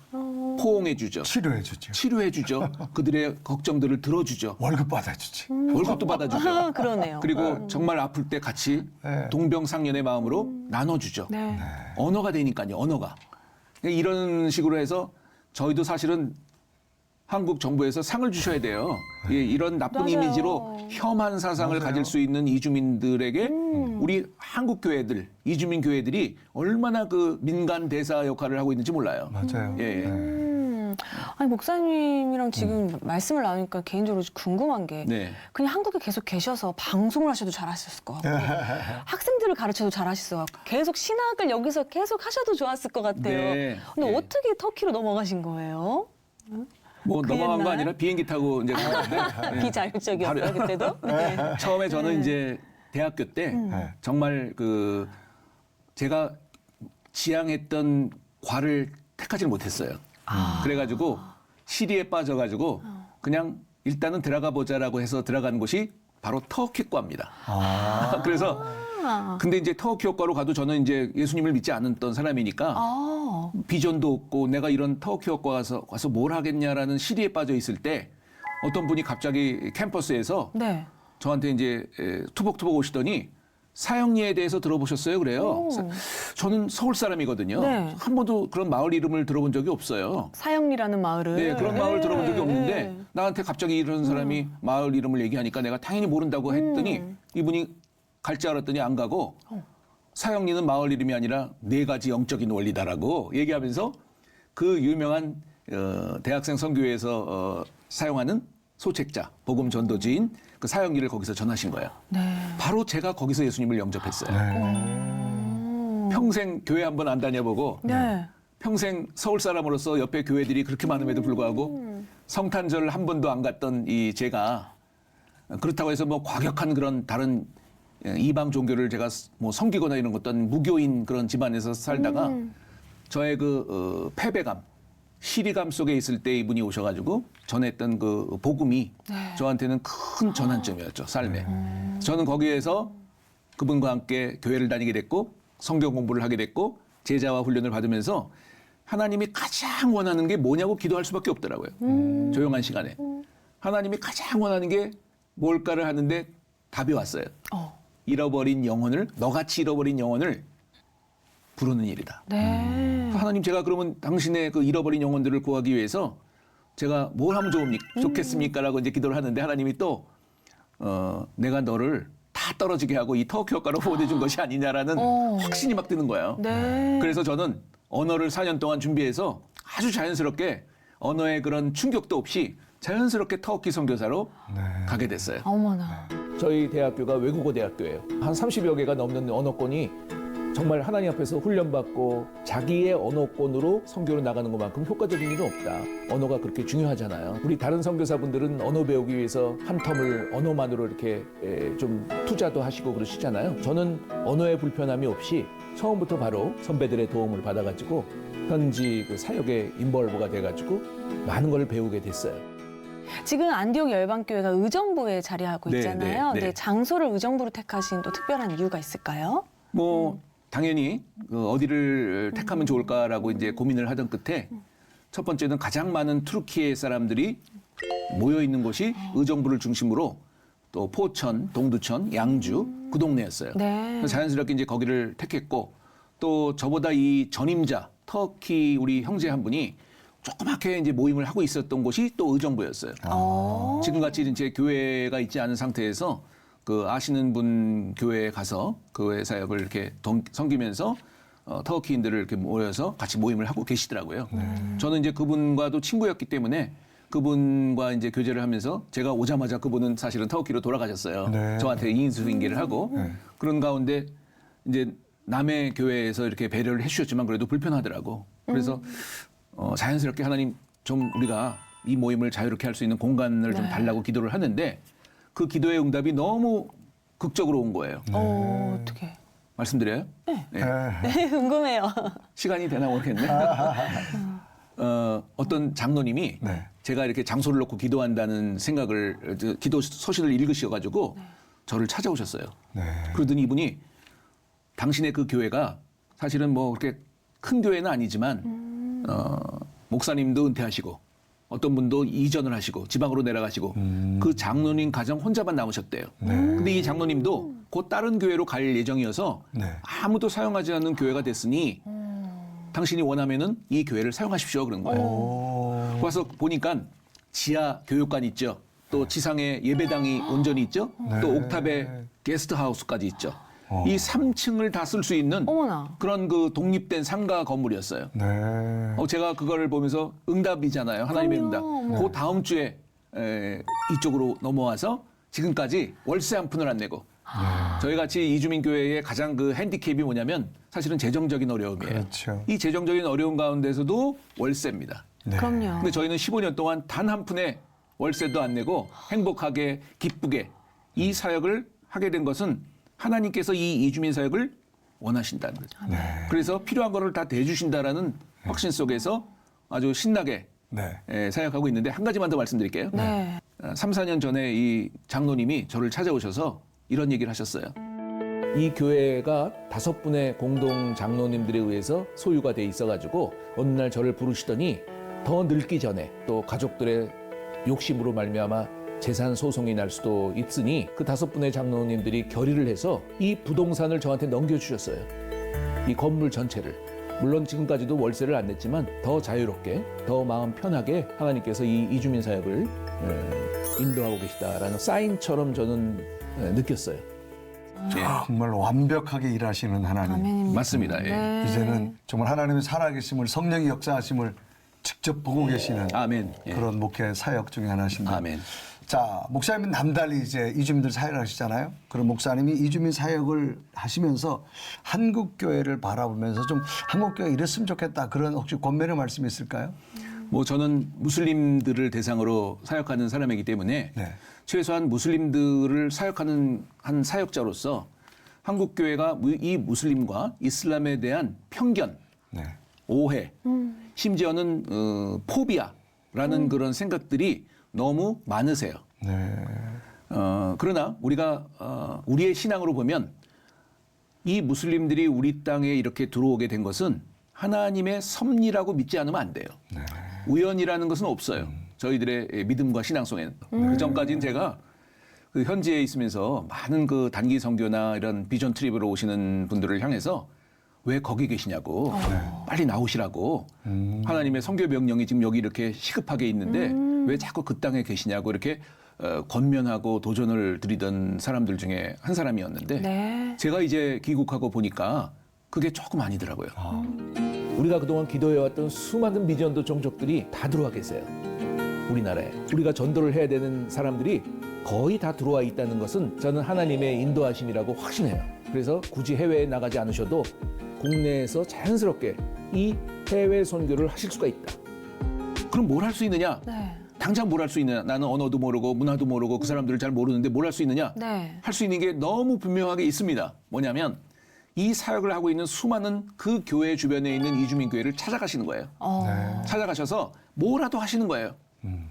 포옹해주죠. 치료해주죠. 그들의 걱정들을 들어주죠. 월급 받아주지. 월급도 받아주죠. 그러네요. 그리고 정말 아플 때 같이 동병상련의 마음으로 나눠주죠. 언어가 되니까요. 언어가. 이런 식으로 해서 저희도 사실은 한국 정부에서 상을 주셔야 돼요. 이런 나쁜 이미지로 혐한 사상을 가질 수 있는 이주민들에게 우리 한국 교회들, 이주민 교회들이 얼마나 그 민간 대사 역할을 하고 있는지 몰라요. 맞아요. 아니 목사님이랑 지금 말씀을 나누니까 개인적으로 궁금한 게 그냥 한국에 계속 계셔서 방송을 하셔도 잘하셨을 것 같고 학생들을 가르쳐도 잘하셨을 것 같고 계속 신학을 여기서 계속 하셔도 좋았을 것 같아요. 근데 어떻게 터키로 넘어가신 거예요? 뭐 넘어간 거 아니라 비행기 타고 이제 갔는데 비자율적이었어요 그때도? 처음에 저는 이제 대학교 때 정말 그 제가 지향했던 과를 택하지를 못했어요. 그래가지고 시리에 빠져가지고 그냥 일단은 들어가 보자라고 해서 들어간 곳이 바로 터키과입니다. 그래서 근데 이제 터키과로 가도 저는 이제 예수님을 믿지 않았던 사람이니까 비전도 없고 내가 이런 터키과 가서 뭘 하겠냐라는 시리에 빠져 있을 때 어떤 분이 갑자기 캠퍼스에서 저한테 이제 투벅투벅 오시더니 사형리에 대해서 들어보셨어요? 그래요. 저는 서울 사람이거든요. 한 번도 그런 마을 이름을 들어본 적이 없어요. 사형리라는 마을을. 네, 그런 마을 들어본 적이 없는데 나한테 갑자기 이런 사람이 마을 이름을 얘기하니까 내가 당연히 모른다고 했더니 이분이 갈 줄 알았더니 안 가고 사형리는 마을 이름이 아니라 4가지 영적인 원리다라고 얘기하면서 그 유명한 대학생 선교회에서 사용하는 소책자, 복음 전도지인 그 사형리를 거기서 전하신 거예요. 바로 제가 거기서 예수님을 영접했어요. 평생 교회 한번 안 다녀보고 평생 서울 사람으로서 옆에 교회들이 그렇게 많음에도 불구하고 성탄절 한 번도 안 갔던 이 제가 그렇다고 해서 뭐 과격한 그런 다른 이방 종교를 제가 뭐 섬기거나 이런 것도 무교인 그런 집안에서 살다가 저의 그 패배감, 시리감 속에 있을 때 이분이 오셔가지고 전했던 그 복음이 저한테는 큰 전환점이었죠, 삶에. 저는 거기에서 그분과 함께 교회를 다니게 됐고 성경 공부를 하게 됐고 제자와 훈련을 받으면서 하나님이 가장 원하는 게 뭐냐고 기도할 수밖에 없더라고요. 조용한 시간에. 하나님이 가장 원하는 게 뭘까를 하는데 답이 왔어요. 잃어버린 영혼을, 너같이 잃어버린 영혼을 부르는 일이다. 네. 하나님, 제가 그러면 당신의 그 잃어버린 영혼들을 구하기 위해서 제가 뭘 하면 좋겠습니까라고 이제 기도를 하는데 하나님이 또 내가 너를 다 떨어지게 하고 이 터키 효과로 보내준 것이 아니냐라는 확신이 막 드는 거예요. 네. 그래서 저는 언어를 4년 동안 준비해서 아주 자연스럽게 언어의 그런 충격도 없이 자연스럽게 터키 선교사로 가게 됐어요. 어머나. 저희 대학교가 외국어 대학교예요. 한 30여 개가 넘는 언어권이 정말 하나님 앞에서 훈련받고 자기의 언어권으로 선교를 나가는 것만큼 효과적인 일은 없다. 언어가 그렇게 중요하잖아요. 우리 다른 선교사분들은 언어 배우기 위해서 한 텀을 언어만으로 이렇게 좀 투자도 하시고 그러시잖아요. 저는 언어의 불편함이 없이 처음부터 바로 선배들의 도움을 받아가지고 현지 그 사역에 인벌브가 돼가지고 많은 걸 배우게 됐어요. 지금 안디옥 열방교회가 의정부에 자리하고 네, 있잖아요. 네, 네. 네, 장소를 의정부로 택하신 또 특별한 이유가 있을까요? 뭐 당연히 어디를 택하면 좋을까라고 이제 고민을 하던 끝에 첫 번째는 가장 많은 투르키예 사람들이 모여 있는 곳이 의정부를 중심으로 또 포천, 동두천, 양주 그 동네였어요. 네. 그래서 자연스럽게 이제 거기를 택했고 또 저보다 이 전임자 터키 우리 형제 한 분이 조그맣게 이제 모임을 하고 있었던 곳이 또 의정부였어요. 지금같이 이제 교회가 있지 않은 상태에서 그 아시는 분 교회에 가서 교회 사역을 이렇게 섬기면서 터키인들을 이렇게 모여서 같이 모임을 하고 계시더라고요. 저는 이제 그분과도 친구였기 때문에 그분과 이제 교제를 하면서 제가 오자마자 그분은 사실은 터키로 돌아가셨어요. 네. 저한테 인수인계를 하고 그런 가운데 이제 남의 교회에서 이렇게 배려를 해주셨지만 그래도 불편하더라고. 그래서 자연스럽게 하나님 좀 우리가 이 모임을 자유롭게 할 수 있는 공간을 좀 달라고 기도를 하는데 그 기도의 응답이 너무 극적으로 온 거예요. 어떻게? 말씀드려요? 네, 궁금해요. 시간이 되나 모르겠네. 어떤 장로님이 제가 이렇게 장소를 놓고 기도한다는 생각을 기도 서신을 읽으셔가지고 저를 찾아오셨어요. 그러더니 이분이 당신의 그 교회가 사실은 뭐 그렇게 큰 교회는 아니지만 목사님도 은퇴하시고 어떤 분도 이전을 하시고 지방으로 내려가시고 그 장로님 가정 혼자만 남으셨대요. 근데 이 장로님도 곧 다른 교회로 갈 예정이어서 아무도 사용하지 않는 교회가 됐으니 당신이 원하면은 이 교회를 사용하십시오 그런 거예요. 와서 보니까 지하 교육관 있죠. 또 지상에 예배당이 온전히 있죠. 또 옥탑에 게스트하우스까지 있죠. 이 3층을 다 쓸 수 있는 그런 그 독립된 상가 건물이었어요. 제가 그걸 보면서 응답이잖아요. 하나님의 응답. 그 다음 주에 이쪽으로 넘어와서 지금까지 월세 한 푼을 안 내고 저희 같이 이주민 교회의 가장 그 핸디캡이 뭐냐면 사실은 재정적인 어려움이에요. 그렇죠. 이 재정적인 어려움 가운데서도 월세입니다. 그럼요. 근데 저희는 15년 동안 단 한 푼의 월세도 안 내고 행복하게 기쁘게 이 사역을 하게 된 것은 하나님께서 이 이주민 사역을 원하신다는 거죠. 그래서 필요한 거를 다 대주신다라는 확신 속에서 아주 신나게 사역하고 있는데 한 가지만 더 말씀드릴게요. 3, 4년 전에 이 장로님이 저를 찾아오셔서 이런 얘기를 하셨어요. 이 교회가 5분의 공동 장로님들에 의해서 소유가 돼 있어가지고 어느 날 저를 부르시더니 더 늙기 전에 또 가족들의 욕심으로 말미암아 재산 소송이 날 수도 있으니 그 5분의 장로님들이 결의를 해서 이 부동산을 저한테 넘겨주셨어요. 이 건물 전체를. 물론 지금까지도 월세를 안 냈지만 더 자유롭게, 더 마음 편하게 하나님께서 이 이주민 사역을 인도하고 계시다라는 사인처럼 저는 느꼈어요. 정말 완벽하게 일하시는 하나님. 아멘입니다. 맞습니다. 예. 이제는 정말 하나님의 살아계심을 성령의 역사하심을 직접 보고 계시는 아멘. 예. 그런 목회 사역 중에 하나신데. 아멘. 자, 목사님은 남달리 이제 이주민들 사역을 하시잖아요. 그런 목사님이 이주민 사역을 하시면서 한국 교회를 바라보면서 좀 한국 교회 이랬으면 좋겠다. 그런 혹시 권면의 말씀이 있을까요? 뭐 저는 무슬림들을 대상으로 사역하는 사람이기 때문에 최소한 무슬림들을 사역하는 한 사역자로서 한국 교회가 이 무슬림과 이슬람에 대한 편견, 오해, 심지어는 포비아라는 그런 생각들이 너무 많으세요. 그러나 우리가 우리의 신앙으로 보면 이 무슬림들이 우리 땅에 이렇게 들어오게 된 것은 하나님의 섭리라고 믿지 않으면 안 돼요. 우연이라는 것은 없어요. 저희들의 믿음과 신앙 속에는. 그 전까지는 제가 그 현지에 있으면서 많은 그 단기 선교나 이런 비전 트립으로 오시는 분들을 향해서 왜 거기 계시냐고 빨리 나오시라고 하나님의 선교 명령이 지금 여기 이렇게 시급하게 있는데 왜 자꾸 그 땅에 계시냐고 이렇게 권면하고 도전을 드리던 사람들 중에 한 사람이었는데 네. 제가 이제 귀국하고 보니까 그게 조금 아니더라고요. 우리가 그동안 기도해왔던 수많은 미전도 종족들이 다 들어와 계세요. 우리나라에. 우리가 전도를 해야 되는 사람들이 거의 다 들어와 있다는 것은 저는 하나님의 인도하심이라고 확신해요. 그래서 굳이 해외에 나가지 않으셔도 국내에서 자연스럽게 이 해외 선교를 하실 수가 있다. 그럼 뭘 할 수 있느냐? 네. 당장 뭘 할 수 있느냐? 나는 언어도 모르고 문화도 모르고 그 사람들을 잘 모르는데 뭘 할 수 있느냐? 네. 할 수 있는 게 너무 분명하게 있습니다. 뭐냐면 이 사역을 하고 있는 수많은 그 교회 주변에 있는 이주민 교회를 찾아가시는 거예요. 찾아가셔서 뭐라도 하시는 거예요.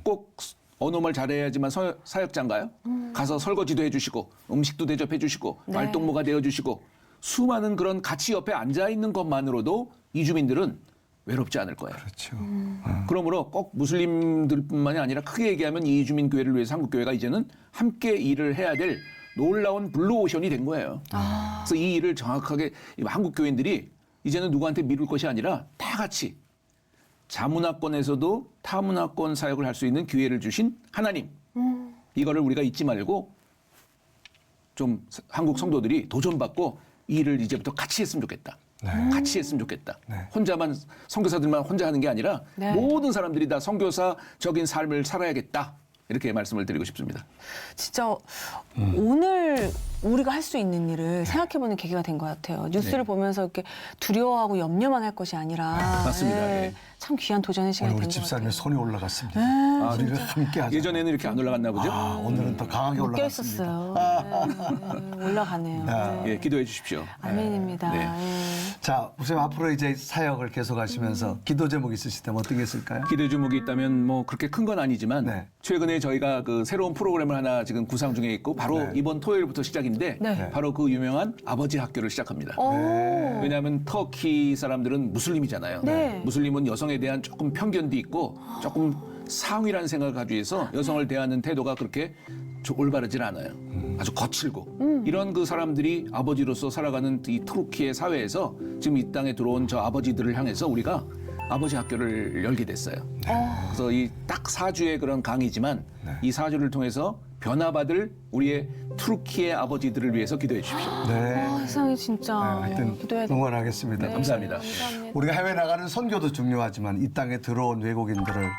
꼭 언어말 잘해야지만 사역자인가요? 가서 설거지도 해주시고 음식도 대접해 주시고 네. 말동무가 되어주시고 수많은 그런 같이 옆에 앉아있는 것만으로도 이주민들은 외롭지 않을 거예요. 그렇죠. 그러므로 꼭 무슬림들뿐만이 아니라 크게 얘기하면 이 이주민 교회를 위해서 한국 교회가 이제는 함께 일을 해야 될 놀라운 블루오션이 된 거예요. 그래서 이 일을 정확하게 한국 교인들이 이제는 누구한테 미룰 것이 아니라 다 같이 자문화권에서도 타문화권 사역을 할 수 있는 기회를 주신 하나님. 이거를 우리가 잊지 말고 좀 한국 성도들이 도전받고 이 일을 이제부터 같이 했으면 좋겠다. 같이 했으면 좋겠다. 혼자만 선교사들만 혼자 하는 게 아니라 모든 사람들이 다 선교사적인 삶을 살아야겠다. 이렇게 말씀을 드리고 싶습니다. 진짜 오늘 우리가 할 수 있는 일을 생각해보는 계기가 된 것 같아요. 뉴스를 보면서 이렇게 두려워하고 염려만 할 것이 아니라 맞습니다. 예. 참 귀한 도전의 시간이 오늘 된 우리 것 같아요. 집사님의 손이 올라갔습니다. 아, 우리를 함께 하자. 예전에는 이렇게 안 올라갔나 보죠? 오늘은 더 강하게 묶여 올라갔습니다. 있었어요. 네, 올라가네요. 네. 예, 기도해 주십시오. 아멘입니다. 네. 예. 자, 목사님 앞으로 이제 사역을 계속하시면서 기도 제목 있으시다면 어떤 게 있을까요? 기대 제목이 있다면 뭐 그렇게 큰 건 아니지만 네. 최근에 저희가 그 새로운 프로그램을 하나 지금 구상 중에 있고 바로 네. 이번 토요일부터 시작인데 네. 바로 그 유명한 아버지 학교를 시작합니다. 오. 왜냐하면 터키 사람들은 무슬림이잖아요. 네. 무슬림은 여성에 대한 조금 편견도 있고 조금 상위라는 생각을 가지고 해서 여성을 대하는 태도가 그렇게 올바르질 않아요. 아주 거칠고 이런 그 사람들이 아버지로서 살아가는 이 터키의 사회에서 지금 이 땅에 들어온 저 아버지들을 향해서 우리가 아버지 학교를 열게 됐어요. 그래서 이 딱 4주의 그런 강의지만 이 4주를 통해서 변화받을 우리의 투르키의 아버지들을 위해서 기도해 주십시오. 네. 세상에 진짜 하여튼 기도해야 돼. 응원하겠습니다. 감사합니다. 우리가 해외 나가는 선교도 중요하지만 이 땅에 들어온 외국인들을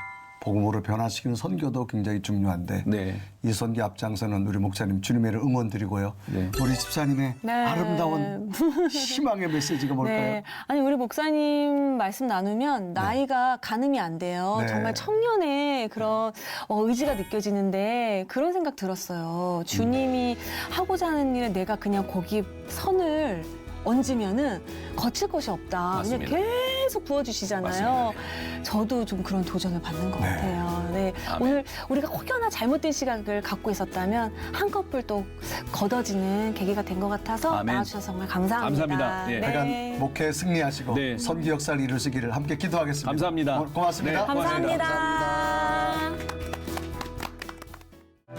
복음으로 변화시키는 선교도 굉장히 중요한데 네. 이 선교 앞장서는 우리 목사님 주님의 응원 드리고요. 네. 우리 집사님의 네. 아름다운 희망의 메시지가 뭘까요? 네. 아니 우리 목사님 말씀 나누면 나이가 가늠이 안 돼요. 네. 정말 청년의 그런 의지가 느껴지는데 그런 생각 들었어요. 주님이 하고자 하는 일에 내가 그냥 거기 선을 얹으면은 거칠 것이 없다. 맞습니다. 그냥 계속 부어주시잖아요. 저도 좀 그런 도전을 받는 것 같아요. 네. 오늘 우리가 혹여나 잘못된 시각을 갖고 있었다면 한꺼풀 또 걷어지는 계기가 된 것 같아서 아멘. 나와주셔서 정말 감사합니다. 감사합니다. 예. 하여간 목회 승리하시고 네. 선교 역사를 이루시기를 함께 기도하겠습니다. 감사합니다. 고맙습니다. 네, 고맙습니다. 감사합니다.